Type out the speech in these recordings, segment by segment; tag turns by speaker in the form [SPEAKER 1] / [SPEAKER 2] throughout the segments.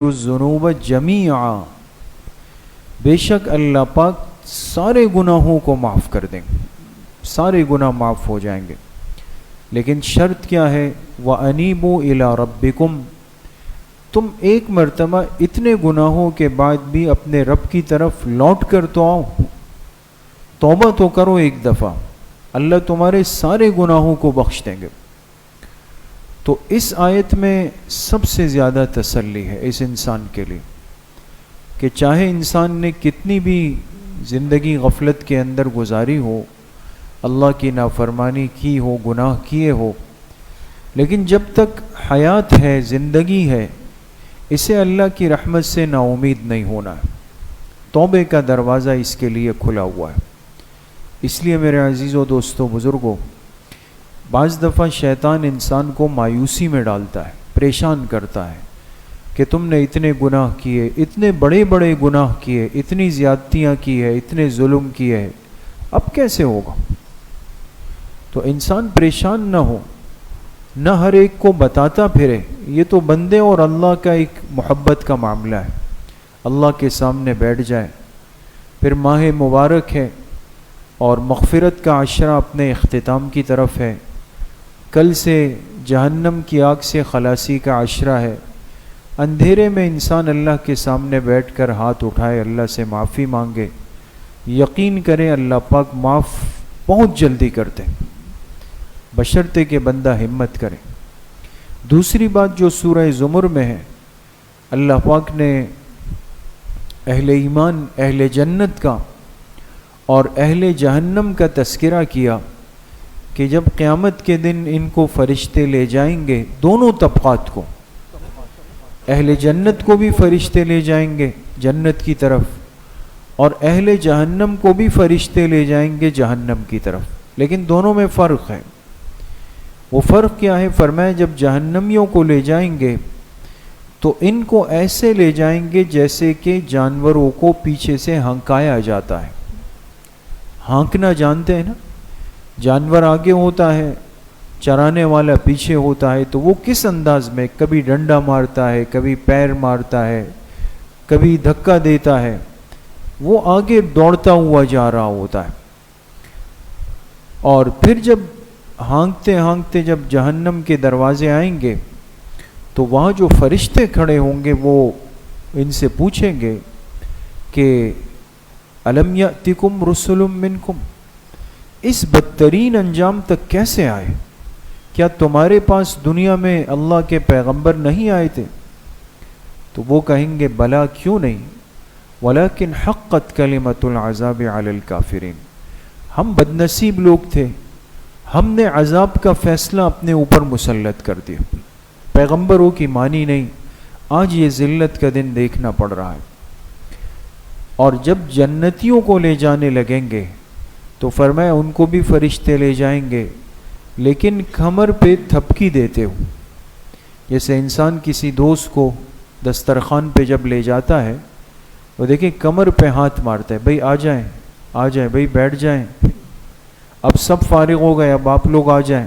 [SPEAKER 1] الذنوب جمیعا، بے شک اللہ پاک سارے گناہوں کو معاف کر دیں گے، سارے گناہ معاف ہو جائیں گے، لیکن شرط کیا ہے؟ وَأَنِيبُوا إِلَىٰ رَبِّكُمْ، تم ایک مرتبہ اتنے گناہوں کے بعد بھی اپنے رب کی طرف لوٹ کر تو آؤ، توبہ تو کرو ایک دفعہ، اللہ تمہارے سارے گناہوں کو بخش دیں گے۔ تو اس آیت میں سب سے زیادہ تسلی ہے اس انسان کے لیے کہ چاہے انسان نے کتنی بھی زندگی غفلت کے اندر گزاری ہو، اللہ کی نافرمانی کی ہو، گناہ کیے ہو، لیکن جب تک حیات ہے، زندگی ہے، اسے اللہ کی رحمت سے نا امید نہیں ہونا ہے۔ توبے کا دروازہ اس کے لیے کھلا ہوا ہے۔ اس لیے میرے عزیزوں، دوستوں، بزرگوں، بعض دفعہ شیطان انسان کو مایوسی میں ڈالتا ہے، پریشان کرتا ہے کہ تم نے اتنے گناہ کیے، اتنے بڑے بڑے گناہ کیے، اتنی زیادتیاں کی ہے، اتنے ظلم کیے ہیں، اب کیسے ہوگا؟ تو انسان پریشان نہ ہو، نہ ہر ایک کو بتاتا پھرے، یہ تو بندے اور اللہ کا ایک محبت کا معاملہ ہے۔ اللہ کے سامنے بیٹھ جائے، پھر ماہ مبارک ہے اور مغفرت کا عشرہ اپنے اختتام کی طرف ہے، کل سے جہنم کی آگ سے خلاصی کا عشرہ ہے۔ اندھیرے میں انسان اللہ کے سامنے بیٹھ کر ہاتھ اٹھائے، اللہ سے معافی مانگے، یقین کرے اللہ پاک معاف بہت جلدی کرتے، بشرطے کہ بندہ ہمت کرے۔ دوسری بات جو سورہ زمر میں ہے، اللہ پاک نے اہل ایمان، اہل جنت کا اور اہل جہنم کا تذکرہ کیا کہ جب قیامت کے دن ان کو فرشتے لے جائیں گے، دونوں طبقات کو، اہل جنت کو بھی فرشتے لے جائیں گے جنت کی طرف، اور اہل جہنم کو بھی فرشتے لے جائیں گے جہنم کی طرف، لیکن دونوں میں فرق ہے۔ وہ فرق کیا ہے؟ فرمایا جب جہنمیوں کو لے جائیں گے تو ان کو ایسے لے جائیں گے جیسے کہ جانوروں کو پیچھے سے ہنکایا جاتا ہے۔ ہانکنا جانتے ہیں نا، جانور آگے ہوتا ہے، چرانے والا پیچھے ہوتا ہے، تو وہ کس انداز میں کبھی ڈنڈا مارتا ہے، کبھی پیر مارتا ہے، کبھی دھکا دیتا ہے، وہ آگے دوڑتا ہوا جا رہا ہوتا ہے۔ اور پھر جب ہانکتے ہانکتے جب جہنم کے دروازے آئیں گے تو وہاں جو فرشتے کھڑے ہوں گے وہ ان سے پوچھیں گے کہ الم یأتکم رسل منکم، اس بدترین انجام تک کیسے آئے؟ کیا تمہارے پاس دنیا میں اللہ کے پیغمبر نہیں آئے تھے؟ تو وہ کہیں گے بلا، کیوں نہیں، ولیکن حقت کلمۃ العذاب علی الکافرین، ہم بدنصیب لوگ تھے، ہم نے عذاب کا فیصلہ اپنے اوپر مسلط کر دیا، پیغمبروں کی مانی نہیں، آج یہ ذلت کا دن دیکھنا پڑ رہا ہے۔ اور جب جنتیوں کو لے جانے لگیں گے تو فرمایا ان کو بھی فرشتے لے جائیں گے، لیکن کمر پہ تھپکی دیتے ہو، جیسے انسان کسی دوست کو دسترخوان پہ جب لے جاتا ہے، وہ دیکھیں کمر پہ ہاتھ مارتا ہے، بھئی آ جائیں، آ جائیں، بھئی بیٹھ جائیں، اب سب فارغ ہو گئے، اب آپ لوگ آ جائیں۔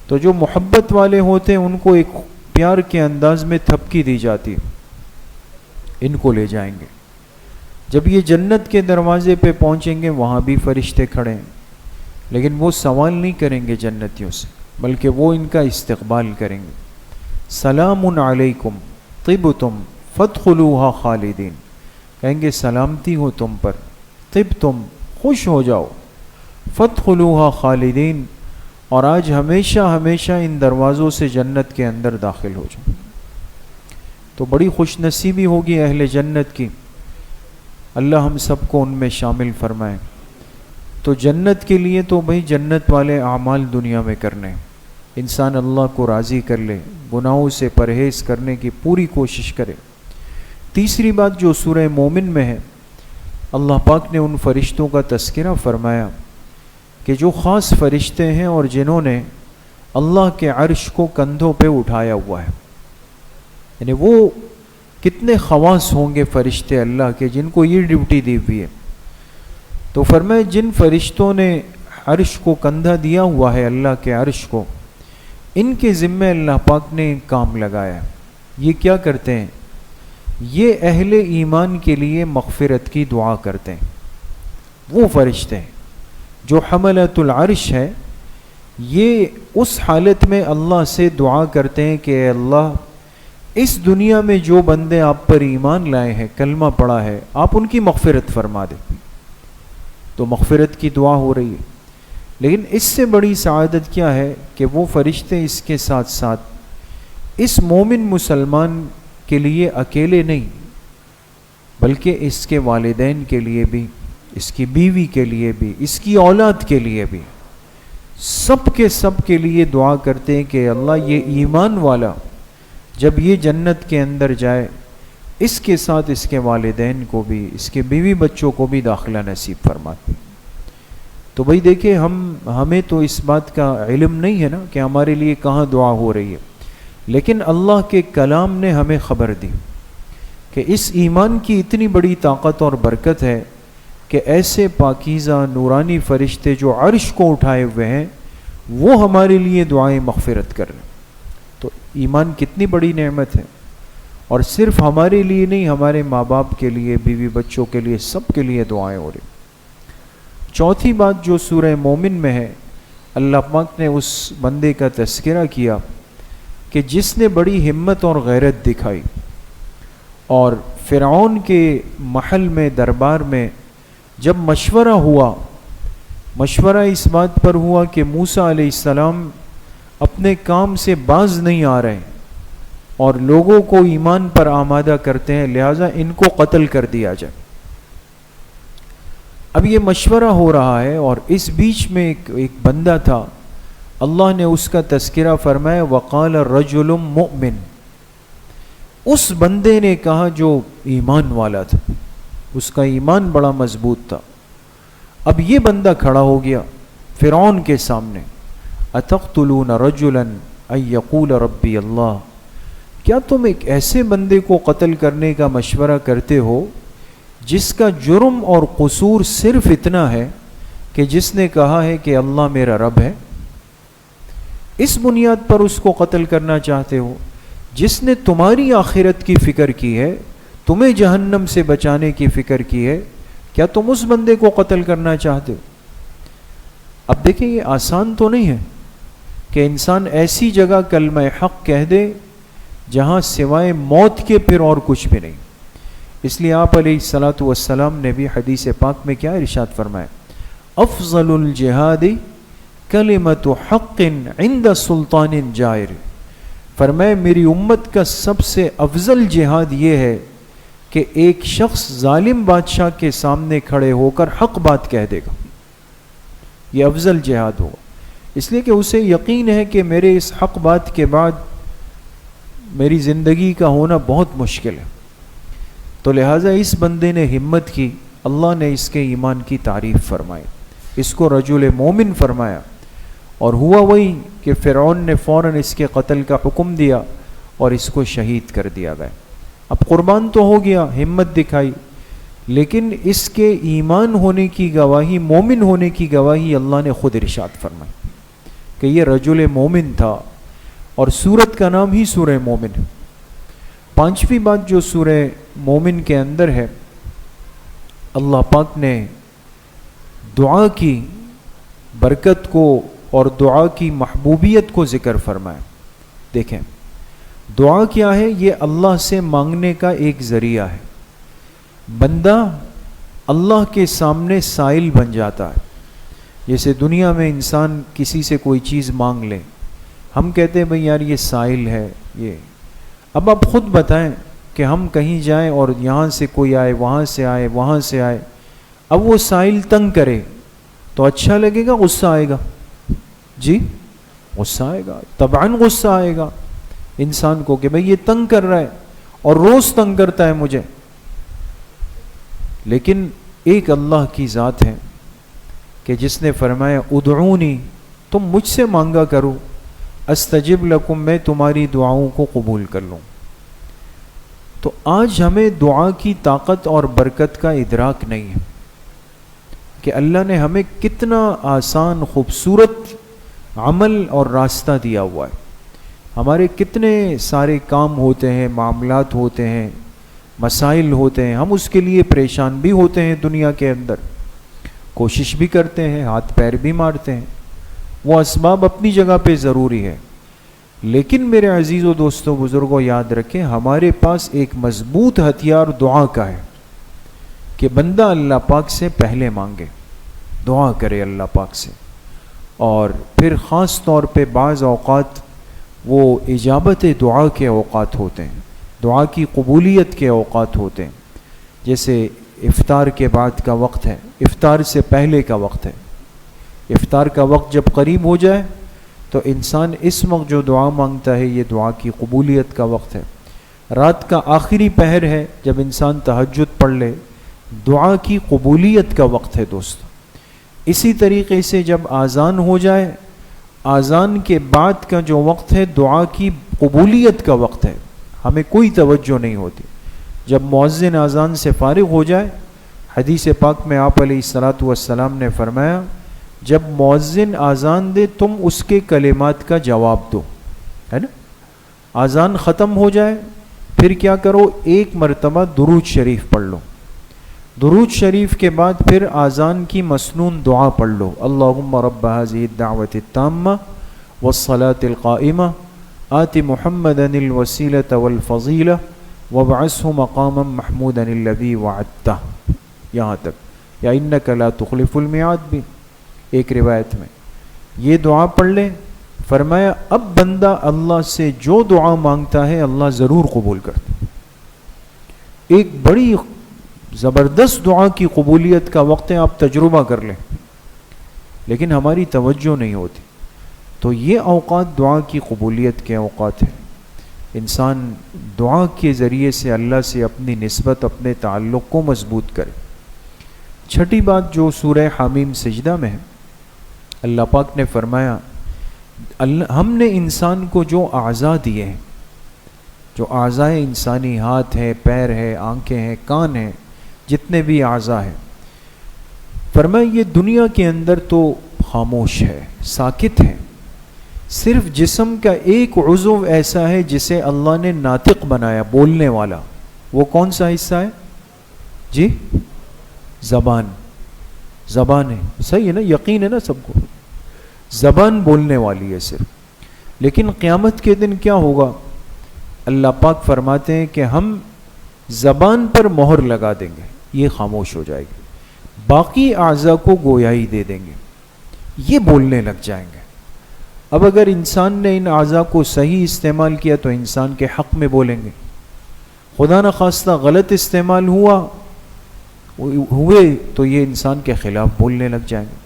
[SPEAKER 1] تو جو محبت والے ہوتے ہیں ان کو ایک پیار کے انداز میں تھپکی دی جاتی، ان کو لے جائیں گے۔ جب یہ جنت کے دروازے پہ پہنچیں گے وہاں بھی فرشتے کھڑے ہیں، لیکن وہ سوال نہیں کریں گے جنتیوں سے، بلکہ وہ ان کا استقبال کریں گے۔ سلام علیکم طبتم فادخلوها خالدین، کہیں گے سلامتی ہو تم پر، طبتم خوش ہو جاؤ، فادخلوها خالدین، اور آج ہمیشہ ہمیشہ ان دروازوں سے جنت کے اندر داخل ہو جاؤ۔ تو بڑی خوش نصیبی ہوگی اہل جنت کی، اللہ ہم سب کو ان میں شامل فرمائے۔ تو جنت کے لیے تو بھئی جنت والے اعمال دنیا میں کرنے، انسان اللہ کو راضی کر لے، گناہوں سے پرہیز کرنے کی پوری کوشش کرے۔ تیسری بات جو سورہ مومن میں ہے، اللہ پاک نے ان فرشتوں کا تذکرہ فرمایا کہ جو خاص فرشتے ہیں اور جنہوں نے اللہ کے عرش کو کندھوں پہ اٹھایا ہوا ہے، یعنی وہ کتنے خواص ہوں گے فرشتے اللہ کے جن کو یہ ڈیوٹی دی ہوئی ہے۔ تو فرمائے جن فرشتوں نے عرش کو کندھا دیا ہوا ہے، اللہ کے عرش کو، ان کے ذمہ اللہ پاک نے کام لگایا ہے۔ یہ کیا کرتے ہیں؟ یہ اہل ایمان کے لیے مغفرت کی دعا کرتے ہیں. وہ فرشتے ہیں جو حملۃ العرش ہے، یہ اس حالت میں اللہ سے دعا کرتے ہیں کہ اے اللہ، اس دنیا میں جو بندے آپ پر ایمان لائے ہیں، کلمہ پڑھا ہے، آپ ان کی مغفرت فرما دیں. تو مغفرت کی دعا ہو رہی ہے. لیکن اس سے بڑی سعادت کیا ہے کہ وہ فرشتے اس کے ساتھ ساتھ اس مومن مسلمان کے لیے اکیلے نہیں، بلکہ اس کے والدین کے لیے بھی، اس کی بیوی کے لیے بھی، اس کی اولاد کے لیے بھی، سب کے لیے دعا کرتے ہیں کہ اللہ یہ ایمان والا جب یہ جنت کے اندر جائے، اس کے ساتھ اس کے والدین کو بھی، اس کے بیوی بچوں کو بھی داخلہ نصیب فرماتے. تو بھائی دیکھیں، ہمیں تو اس بات کا علم نہیں ہے نا کہ ہمارے لیے کہاں دعا ہو رہی ہے، لیکن اللہ کے کلام نے ہمیں خبر دی کہ اس ایمان کی اتنی بڑی طاقت اور برکت ہے کہ ایسے پاکیزہ نورانی فرشتے جو عرش کو اٹھائے ہوئے ہیں، وہ ہمارے لیے دعائیں مغفرت کر رہے ہیں. تو ایمان کتنی بڑی نعمت ہے، اور صرف ہمارے لیے نہیں، ہمارے ماں باپ کے لیے، بیوی بچوں کے لیے، سب کے لیے دعائیں ہو رہی. چوتھی بات جو سورہ مومن میں ہے، اللہ پاک نے اس بندے کا تذکرہ کیا کہ جس نے بڑی ہمت اور غیرت دکھائی، اور فرعون کے محل میں، دربار میں جب مشورہ ہوا، مشورہ اس بات پر ہوا کہ موسیٰ علیہ السلام اپنے کام سے باز نہیں آ رہے اور لوگوں کو ایمان پر آمادہ کرتے ہیں، لہٰذا ان کو قتل کر دیا جائے. اب یہ مشورہ ہو رہا ہے، اور اس بیچ میں ایک بندہ تھا، اللہ نے اس کا تذکرہ فرمایا وقال رجل مؤمن. اس بندے نے کہا جو ایمان والا تھا، اس کا ایمان بڑا مضبوط تھا. اب یہ بندہ کھڑا ہو گیا فرعون کے سامنے، اتقتلون رجلا ان یقول ربی اللہ، کیا تم ایک ایسے بندے کو قتل کرنے کا مشورہ کرتے ہو جس کا جرم اور قصور صرف اتنا ہے کہ جس نے کہا ہے کہ اللہ میرا رب ہے؟ اس بنیاد پر اس کو قتل کرنا چاہتے ہو؟ جس نے تمہاری آخرت کی فکر کی ہے، تمہیں جہنم سے بچانے کی فکر کی ہے، کیا تم اس بندے کو قتل کرنا چاہتے ہو؟ اب دیکھیں، یہ آسان تو نہیں ہے کہ انسان ایسی جگہ کلمہ حق کہہ دے جہاں سوائے موت کے پھر اور کچھ بھی نہیں. اس لیے آپ علیہ الصلاۃ والسلام نے بھی حدیث پاک میں کیا ارشاد فرمایا، افضل الجہاد کلمۃ حق عند سلطان جائر. فرمایا میری امت کا سب سے افضل جہاد یہ ہے کہ ایک شخص ظالم بادشاہ کے سامنے کھڑے ہو کر حق بات کہہ دے گا، یہ افضل جہاد ہوگا. اس لیے کہ اسے یقین ہے کہ میرے اس حق بات کے بعد میری زندگی کا ہونا بہت مشکل ہے. تو لہٰذا اس بندے نے ہمت کی، اللہ نے اس کے ایمان کی تعریف فرمائی، اس کو رجل مومن فرمایا. اور ہوا وہی کہ فرعون نے فوراً اس کے قتل کا حکم دیا اور اس کو شہید کر دیا گیا. اب قربان تو ہو گیا، ہمت دکھائی، لیکن اس کے ایمان ہونے کی گواہی، مومن ہونے کی گواہی اللہ نے خود ارشاد فرمائی کہ یہ رجل مومن تھا، اور سورت کا نام ہی سورہ مومن ہے. پانچویں بات جو سورہ مومن کے اندر ہے، اللہ پاک نے دعا کی برکت کو اور دعا کی محبوبیت کو ذکر فرمایا. دیکھیں دعا کیا ہے، یہ اللہ سے مانگنے کا ایک ذریعہ ہے. بندہ اللہ کے سامنے سائل بن جاتا ہے. جیسے دنیا میں انسان کسی سے کوئی چیز مانگ لے، ہم کہتے ہیں بھئی یار یہ سائل ہے. یہ اب آپ خود بتائیں کہ ہم کہیں جائیں اور یہاں سے کوئی آئے، وہاں سے آئے، وہاں سے آئے، اب وہ سائل تنگ کرے تو اچھا لگے گا، غصہ آئے گا؟ جی غصہ آئے گا، طبعاً غصہ آئے گا انسان کو کہ بھئی یہ تنگ کر رہا ہے اور روز تنگ کرتا ہے مجھے. لیکن ایک اللہ کی ذات ہے کہ جس نے فرمایا ادعونی، تم مجھ سے مانگا کرو، استجب لکم، میں تمہاری دعاؤں کو قبول کر لوں. تو آج ہمیں دعا کی طاقت اور برکت کا ادراک نہیں ہے کہ اللہ نے ہمیں کتنا آسان خوبصورت عمل اور راستہ دیا ہوا ہے. ہمارے کتنے سارے کام ہوتے ہیں، معاملات ہوتے ہیں، مسائل ہوتے ہیں، ہم اس کے لیے پریشان بھی ہوتے ہیں، دنیا کے اندر کوشش بھی کرتے ہیں، ہاتھ پیر بھی مارتے ہیں، وہ اسباب اپنی جگہ پہ ضروری ہے، لیکن میرے عزیز و دوستوں بزرگوں یاد رکھیں ہمارے پاس ایک مضبوط ہتھیار دعا کا ہے کہ بندہ اللہ پاک سے پہلے مانگے، دعا کرے اللہ پاک سے، اور پھر خاص طور پہ بعض اوقات وہ اجابت دعا کے اوقات ہوتے ہیں، دعا کی قبولیت کے اوقات ہوتے ہیں، جیسے افطار کے بعد کا وقت ہے، افطار سے پہلے کا وقت ہے، افطار کا وقت جب قریب ہو جائے تو انسان اس وقت جو دعا مانگتا ہے یہ دعا کی قبولیت کا وقت ہے، رات کا آخری پہر ہے جب انسان تہجد پڑھ لے، دعا کی قبولیت کا وقت ہے دوستو۔ اسی طریقے سے جب آذان ہو جائے، آذان کے بعد کا جو وقت ہے دعا کی قبولیت کا وقت ہے، ہمیں کوئی توجہ نہیں ہوتی، جب مؤذن آذان سے فارغ ہو جائے، حدیث پاک میں آپ علیہ الصلاۃ والسلام نے فرمایا جب مؤذن آذان دے تم اس کے کلمات کا جواب دو، ہے نا، آذان ختم ہو جائے پھر کیا کرو، ایک مرتبہ درود شریف پڑھ لو، درود شریف کے بعد پھر آذان کی مسنون دعا پڑھ لو، اللہم رب هذه الدعوة التامة والصلاة القائمة آت محمدا الوسیلة والفضیلة وابعثه مقاما محمودا الذی وعدتہ، یہاں تک، یا انک لا تخلف الميعاد بھی ایک روایت میں یہ دعا پڑھ لیں۔ فرمایا اب بندہ اللہ سے جو دعا مانگتا ہے اللہ ضرور قبول کرتا، ایک بڑی زبردست دعا کی قبولیت کا وقت ہے، آپ تجربہ کر لیں، لیکن ہماری توجہ نہیں ہوتی، تو یہ اوقات دعا کی قبولیت کے اوقات ہیں، انسان دعا کے ذریعے سے اللہ سے اپنی نسبت، اپنے تعلق کو مضبوط کرے۔ چھٹی بات جو سورہ حامیم سجدہ میں ہے، اللہ پاک نے فرمایا ہم نے انسان کو جو اعضاء دیے ہیں، جو اعضاء انسانی، ہاتھ ہے، پیر ہے، آنکھیں ہیں، کان ہیں، جتنے بھی اعضاء ہیں، فرمایا یہ دنیا کے اندر تو خاموش ہے، ساکت ہے، صرف جسم کا ایک عضو ایسا ہے جسے اللہ نے ناطق بنایا، بولنے والا، وہ کون سا حصہ ہے جی؟ زبان، زبان ہے، صحیح ہے نا، یقین ہے نا سب کو، زبان بولنے والی ہے صرف، لیکن قیامت کے دن کیا ہوگا؟ اللہ پاک فرماتے ہیں کہ ہم زبان پر مہر لگا دیں گے، یہ خاموش ہو جائے گی، باقی اعضاء کو گویائی دے دیں گے، یہ بولنے لگ جائیں گے۔ اب اگر انسان نے ان اعضاء کو صحیح استعمال کیا تو انسان کے حق میں بولیں گے، خدا نخواستہ غلط استعمال ہوئے تو یہ انسان کے خلاف بولنے لگ جائیں گے۔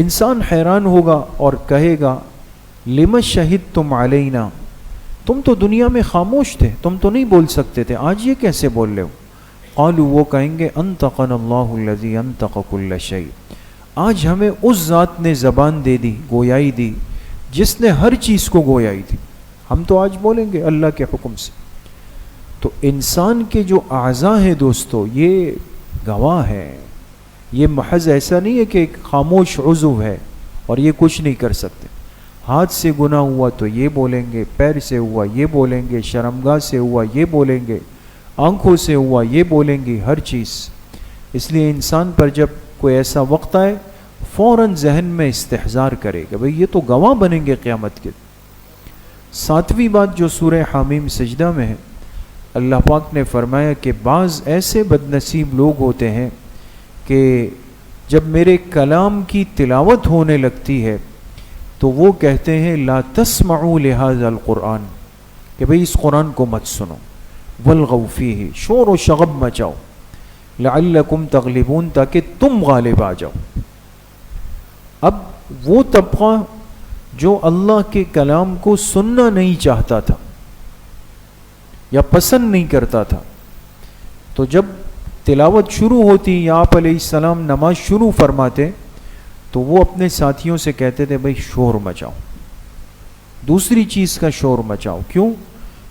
[SPEAKER 1] انسان حیران ہوگا اور کہے گا لم شہدتم علینا، تم تو دنیا میں خاموش تھے، تم تو نہیں بول سکتے تھے، آج یہ کیسے بول رہے ہو؟ قالوا، وہ کہیں گے انطقنا اللہ الذی انطق کل شیء، آج ہمیں اس ذات نے زبان دے دی، گویائی دی، جس نے ہر چیز کو گویائی دی، ہم تو آج بولیں گے اللہ کے حکم سے۔ تو انسان کے جو اعضاء ہیں دوستو یہ گواہ ہے، یہ محض ایسا نہیں ہے کہ ایک خاموش عضو ہے اور یہ کچھ نہیں کر سکتے، ہاتھ سے گناہ ہوا تو یہ بولیں گے، پیر سے ہوا یہ بولیں گے، شرمگاہ سے ہوا یہ بولیں گے، آنکھوں سے ہوا یہ بولیں گے، ہر چیز۔ اس لیے انسان پر جب کوئی ایسا وقت آئے فوراً ذہن میں استحضار کرے کہ بھئی یہ تو گواہ بنیں گے قیامت کے۔ ساتویں بات جو سورہ حامیم سجدہ میں ہے، اللہ پاک نے فرمایا کہ بعض ایسے بدنصیب لوگ ہوتے ہیں کہ جب میرے کلام کی تلاوت ہونے لگتی ہے تو وہ کہتے ہیں لا تسمعوا لہذا القرآن، کہ بھئی اس قرآن کو مت سنو، والغوا فیہ، شور و شغب مچاؤ، لعلکم تغلبون، تاکہ تم غالب آ جاؤ۔ اب وہ طبقہ جو اللہ کے کلام کو سننا نہیں چاہتا تھا یا پسند نہیں کرتا تھا، تو جب تلاوت شروع ہوتی یا آپ علیہ السلام نماز شروع فرماتے تو وہ اپنے ساتھیوں سے کہتے تھے بھئی شور مچاؤ، دوسری چیز کا شور مچاؤ، کیوں؟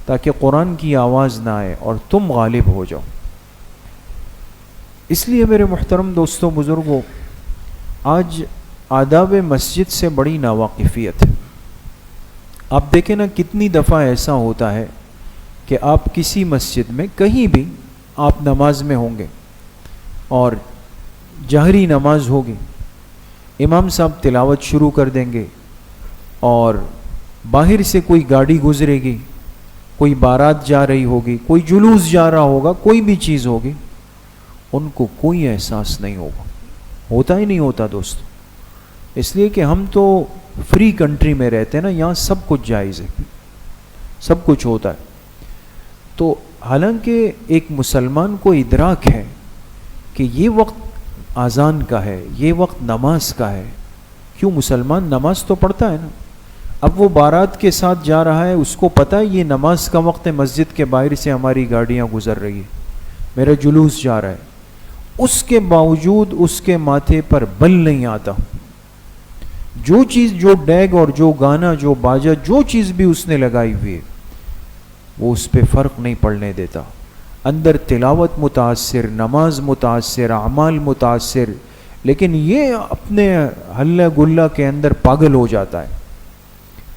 [SPEAKER 1] تاکہ قرآن کی آواز نہ آئے اور تم غالب ہو جاؤ۔ اس لیے میرے محترم دوستوں بزرگوں، آج آداب مسجد سے بڑی ناواقفیت ہے۔ آپ دیکھیں نا کتنی دفعہ ایسا ہوتا ہے کہ آپ کسی مسجد میں کہیں بھی آپ نماز میں ہوں گے اور جہری نماز ہوگی، امام صاحب تلاوت شروع کر دیں گے اور باہر سے کوئی گاڑی گزرے گی، کوئی بارات جا رہی ہوگی، کوئی جلوس جا رہا ہوگا، کوئی بھی چیز ہوگی، ان کو کوئی احساس نہیں ہوگا، ہوتا ہی نہیں ہوتا دوست، اس لیے کہ ہم تو فری کنٹری میں رہتے ہیں نا، یہاں سب کچھ جائز ہے، سب کچھ ہوتا ہے. تو حالانکہ ایک مسلمان کو ادراک ہے کہ یہ وقت اذان کا ہے، یہ وقت نماز کا ہے. کیوں؟ مسلمان نماز تو پڑھتا ہے نا. اب وہ بارات کے ساتھ جا رہا ہے، اس کو پتہ ہے یہ نماز کا وقت ہے، مسجد کے باہر سے ہماری گاڑیاں گزر رہی ہے، میرا جلوس جا رہا ہے، اس کے باوجود اس کے ماتھے پر بل نہیں آتا. جو چیز، جو ڈیگ اور جو گانا، جو باجا، جو چیز بھی اس نے لگائی ہوئی ہے، وہ اس پہ فرق نہیں پڑنے دیتا. اندر تلاوت متاثر، نماز متاثر، اعمال متاثر، لیکن یہ اپنے ہلہ گلہ کے اندر پاگل ہو جاتا ہے،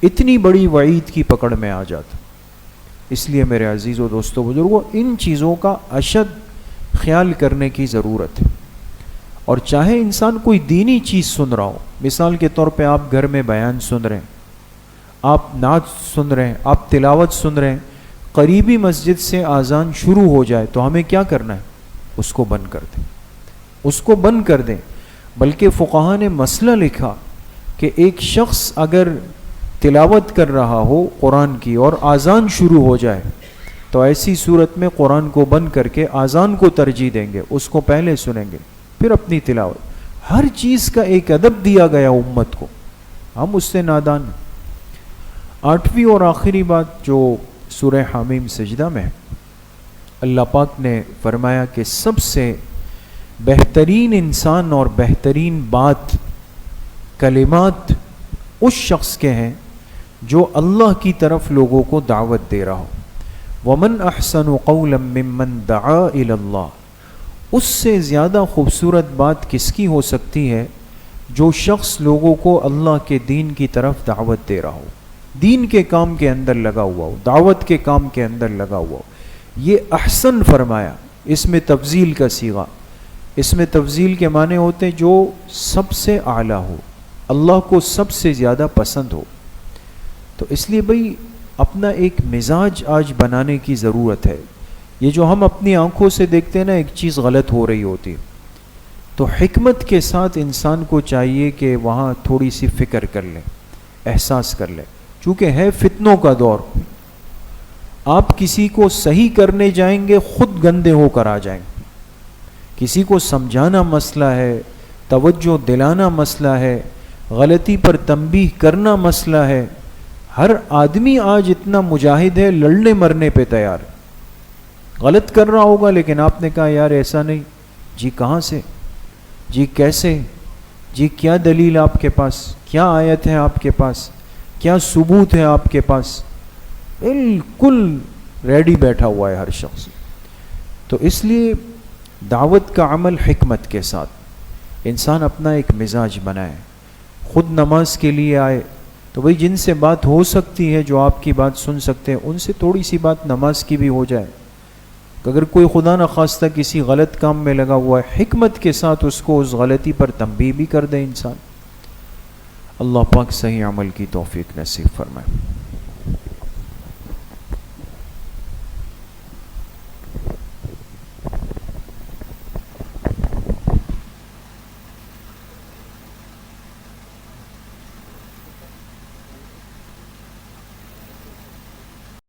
[SPEAKER 1] اتنی بڑی وعید کی پکڑ میں آ جاتا. اس لیے میرے عزیز و دوستو بزرگوں، ان چیزوں کا اشد خیال کرنے کی ضرورت ہے. اور چاہے انسان کوئی دینی چیز سن رہا ہو، مثال کے طور پہ آپ گھر میں بیان سن رہے ہیں، آپ نعت سن رہے ہیں، آپ تلاوت سن رہے ہیں، قریبی مسجد سے اذان شروع ہو جائے تو ہمیں کیا کرنا ہے؟ اس کو بند کر دیں، اس کو بند کر دیں. بلکہ فقہا نے مسئلہ لکھا کہ ایک شخص اگر تلاوت کر رہا ہو قرآن کی اور اذان شروع ہو جائے تو ایسی صورت میں قرآن کو بند کر کے اذان کو ترجیح دیں گے، اس کو پہلے سنیں گے پھر اپنی تلاوت. ہر چیز کا ایک ادب دیا گیا امت کو، ہم اس سے نادان ہیں. 8ویں اور آخری بات جو سورہ حامیم سجدہ میں ہے، اللہ پاک نے فرمایا کہ سب سے بہترین انسان اور بہترین بات، کلمات اس شخص کے ہیں جو اللہ کی طرف لوگوں کو دعوت دے رہا ہو. وَمَنْ أَحْسَنُ قَوْلًا مِّمَّنْ دَعَا إِلَى اللَّهِ، اس سے زیادہ خوبصورت بات کس کی ہو سکتی ہے جو شخص لوگوں کو اللہ کے دین کی طرف دعوت دے رہا ہو، دین کے کام کے اندر لگا ہوا ہو، دعوت کے کام کے اندر لگا ہوا ہو. یہ احسن فرمایا، اس میں تفضیل کا صیغہ، اس میں تفضیل کے معنی ہوتے جو سب سے اعلیٰ ہو، اللہ کو سب سے زیادہ پسند ہو. تو اس لیے بھئی اپنا ایک مزاج آج بنانے کی ضرورت ہے. یہ جو ہم اپنی آنکھوں سے دیکھتے ہیں نا، ایک چیز غلط ہو رہی ہوتی تو حکمت کے ساتھ انسان کو چاہیے کہ وہاں تھوڑی سی فکر کر لیں، احساس کر لیں. چونکہ ہے فتنوں کا دور، آپ کسی کو صحیح کرنے جائیں گے خود گندے ہو کر آ جائیں گے. کسی کو سمجھانا مسئلہ ہے، توجہ دلانا مسئلہ ہے، غلطی پر تنبیہ کرنا مسئلہ ہے. ہر آدمی آج اتنا مجاہد ہے، لڑنے مرنے پہ تیار ہے. غلط کر رہا ہوگا لیکن آپ نے کہا یار ایسا نہیں، جی کہاں سے، جی کیسے، جی کیا دلیل آپ کے پاس، کیا آیت ہے آپ کے پاس، کیا ثبوت ہے آپ کے پاس. بالکل ریڈی بیٹھا ہوا ہے ہر شخص. تو اس لیے دعوت کا عمل حکمت کے ساتھ، انسان اپنا ایک مزاج بنائے. خود نماز کے لیے آئے تو بھئی جن سے بات ہو سکتی ہے، جو آپ کی بات سن سکتے ہیں، ان سے تھوڑی سی بات نماز کی بھی ہو جائے. اگر کوئی خدا نخواستہ کسی غلط کام میں لگا ہوا ہے، حکمت کے ساتھ اس کو اس غلطی پر تنبیہ بھی کر دے انسان. اللہ پاک صحیح عمل کی توفیق نصیب فرمائے.